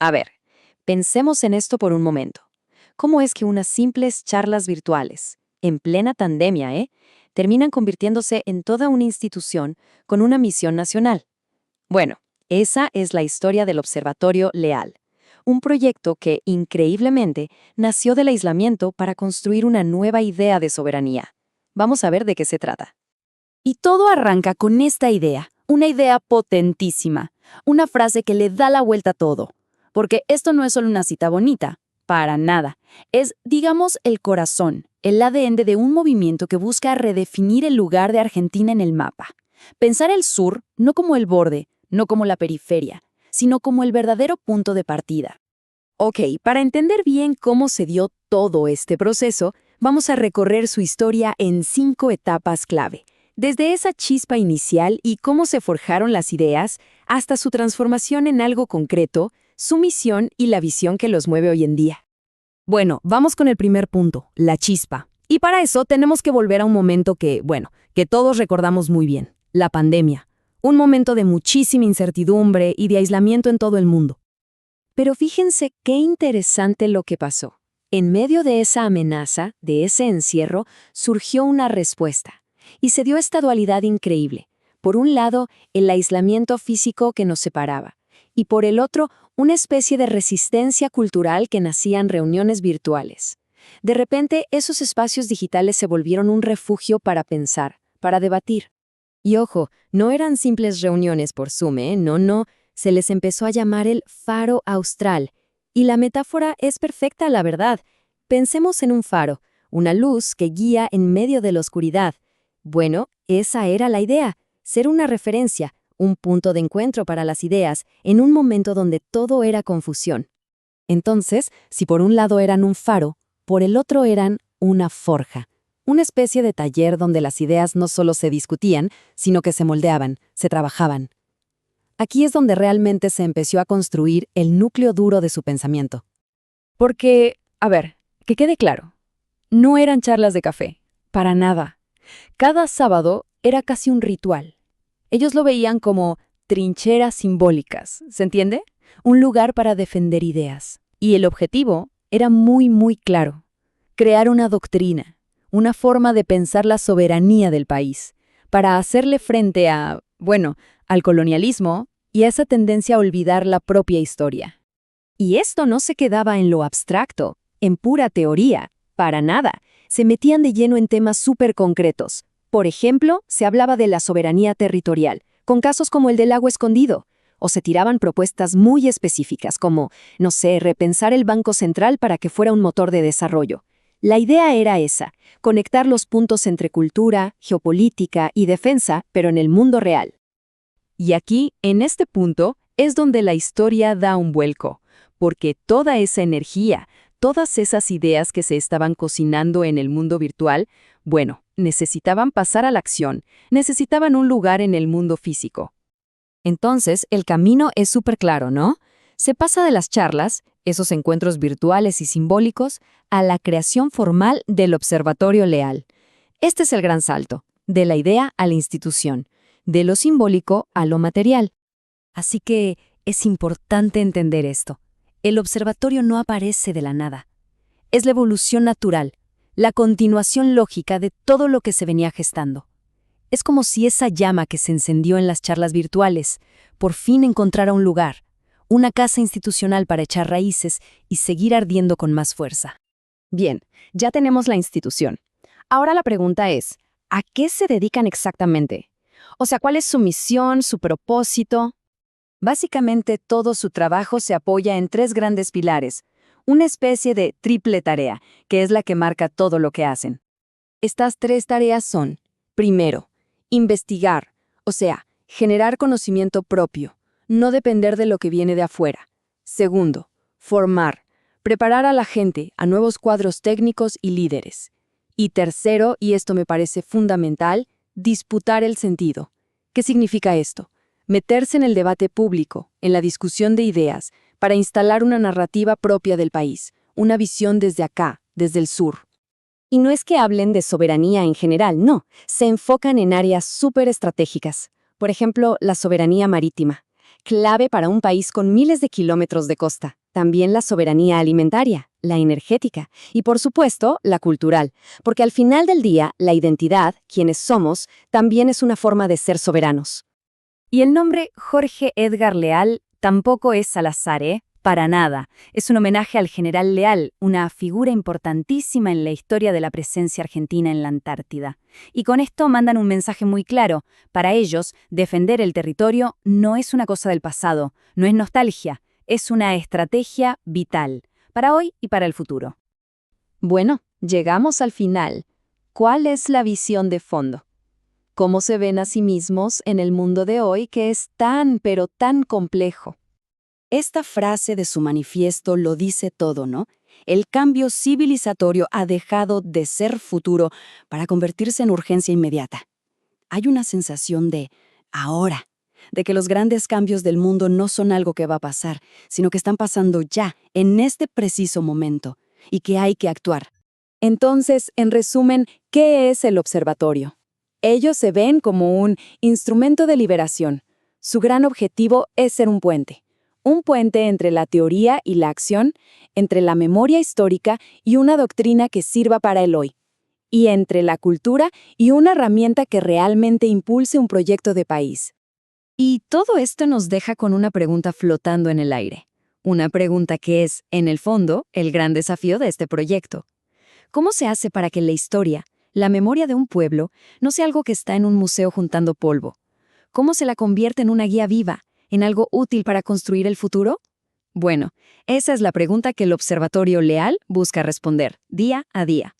A ver, pensemos en esto por un momento. ¿Cómo es que unas simples charlas virtuales, en plena pandemia, terminan convirtiéndose en toda una institución con una misión nacional? Bueno, esa es la historia del Observatorio Leal, un proyecto que, increíblemente, nació del aislamiento para construir una nueva idea de soberanía. Vamos a ver de qué se trata. Y todo arranca con esta idea, una idea potentísima, una frase que le da la vuelta a todo. Porque esto no es solo una cita bonita, para nada. Es, digamos, el corazón, el ADN de un movimiento que busca redefinir el lugar de Argentina en el mapa. Pensar el sur no como el borde, no como la periferia, sino como el verdadero punto de partida. Ok, para entender bien cómo se dio todo este proceso, vamos a recorrer su historia en 5 etapas clave. Desde esa chispa inicial y cómo se forjaron las ideas, hasta su transformación en algo concreto, su misión y la visión que los mueve hoy en día. Bueno, vamos con el primer punto, la chispa. Y para eso tenemos que volver a un momento que todos recordamos muy bien, la pandemia. Un momento de muchísima incertidumbre y de aislamiento en todo el mundo. Pero fíjense qué interesante lo que pasó. En medio de esa amenaza, de ese encierro, surgió una respuesta. Y se dio esta dualidad increíble. Por un lado, el aislamiento físico que nos separaba. Y por el otro, una especie de resistencia cultural que nacía en reuniones virtuales. De repente, esos espacios digitales se volvieron un refugio para pensar, para debatir. Y ojo, no eran simples reuniones por Zoom, no. Se les empezó a llamar el faro austral. Y la metáfora es perfecta, la verdad. Pensemos en un faro, una luz que guía en medio de la oscuridad. Bueno, esa era la idea, ser una referencia, un punto de encuentro para las ideas, en un momento donde todo era confusión. Entonces, si por un lado eran un faro, por el otro eran una forja. Una especie de taller donde las ideas no solo se discutían, sino que se moldeaban, se trabajaban. Aquí es donde realmente se empezó a construir el núcleo duro de su pensamiento. Porque, a ver, que quede claro, no eran charlas de café, para nada. Cada sábado era casi un ritual. Ellos lo veían como trincheras simbólicas, ¿se entiende? Un lugar para defender ideas. Y el objetivo era muy claro. Crear una doctrina, una forma de pensar la soberanía del país, para hacerle frente al colonialismo y a esa tendencia a olvidar la propia historia. Y esto no se quedaba en lo abstracto, en pura teoría, para nada. Se metían de lleno en temas súper concretos. Por ejemplo, se hablaba de la soberanía territorial, con casos como el del lago escondido, o se tiraban propuestas muy específicas como, repensar el Banco Central para que fuera un motor de desarrollo. La idea era esa, conectar los puntos entre cultura, geopolítica y defensa, pero en el mundo real. Y aquí, en este punto, es donde la historia da un vuelco, porque toda esa energía, todas esas ideas que se estaban cocinando en el mundo virtual, necesitaban pasar a la acción, necesitaban un lugar en el mundo físico. Entonces, el camino es súper claro, ¿no? Se pasa de las charlas, esos encuentros virtuales y simbólicos, a la creación formal del Observatorio Leal. Este es el gran salto, de la idea a la institución, de lo simbólico a lo material. Así que es importante entender esto. El observatorio no aparece de la nada. Es la evolución natural, la continuación lógica de todo lo que se venía gestando. Es como si esa llama que se encendió en las charlas virtuales por fin encontrara un lugar, una casa institucional para echar raíces y seguir ardiendo con más fuerza. Bien, ya tenemos la institución. Ahora la pregunta es, ¿a qué se dedican exactamente? O sea, ¿cuál es su misión, su propósito? Básicamente todo su trabajo se apoya en 3 grandes pilares, una especie de triple tarea, que es la que marca todo lo que hacen. Estas 3 tareas son, primero, investigar, o sea, generar conocimiento propio, no depender de lo que viene de afuera. Segundo, formar, preparar a la gente, a nuevos cuadros técnicos y líderes. Y tercero, y esto me parece fundamental, disputar el sentido. ¿Qué significa esto? Meterse en el debate público, en la discusión de ideas, para instalar una narrativa propia del país, una visión desde acá, desde el sur. Y no es que hablen de soberanía en general, no, se enfocan en áreas súper estratégicas. Por ejemplo, la soberanía marítima. clave para un país con miles de kilómetros de costa. También la soberanía alimentaria, la energética y, por supuesto, la cultural, porque al final del día, la identidad, quienes somos, también es una forma de ser soberanos. Y el nombre Jorge Edgar Leal tampoco es al azar, ¿eh? Para nada. Es un homenaje al general Leal, una figura importantísima en la historia de la presencia argentina en la Antártida. Y con esto mandan un mensaje muy claro. Para ellos, defender el territorio no es una cosa del pasado, no es nostalgia, es una estrategia vital, para hoy y para el futuro. Bueno, llegamos al final. ¿Cuál es la visión de fondo? ¿Cómo se ven a sí mismos en el mundo de hoy que es tan, pero tan complejo? Esta frase de su manifiesto lo dice todo, ¿no? El cambio civilizatorio ha dejado de ser futuro para convertirse en urgencia inmediata. Hay una sensación de ahora, de que los grandes cambios del mundo no son algo que va a pasar, sino que están pasando ya, en este preciso momento, y que hay que actuar. Entonces, en resumen, ¿qué es el observatorio? Ellos se ven como un instrumento de liberación. Su gran objetivo es ser un puente. Un puente entre la teoría y la acción, entre la memoria histórica y una doctrina que sirva para el hoy, y entre la cultura y una herramienta que realmente impulse un proyecto de país. Y todo esto nos deja con una pregunta flotando en el aire. Una pregunta que es, en el fondo, el gran desafío de este proyecto. ¿Cómo se hace para que la historia, la memoria de un pueblo, no sea algo que está en un museo juntando polvo? ¿Cómo se la convierte en una guía viva, en algo útil para construir el futuro? Bueno, esa es la pregunta que el Observatorio Leal busca responder día a día.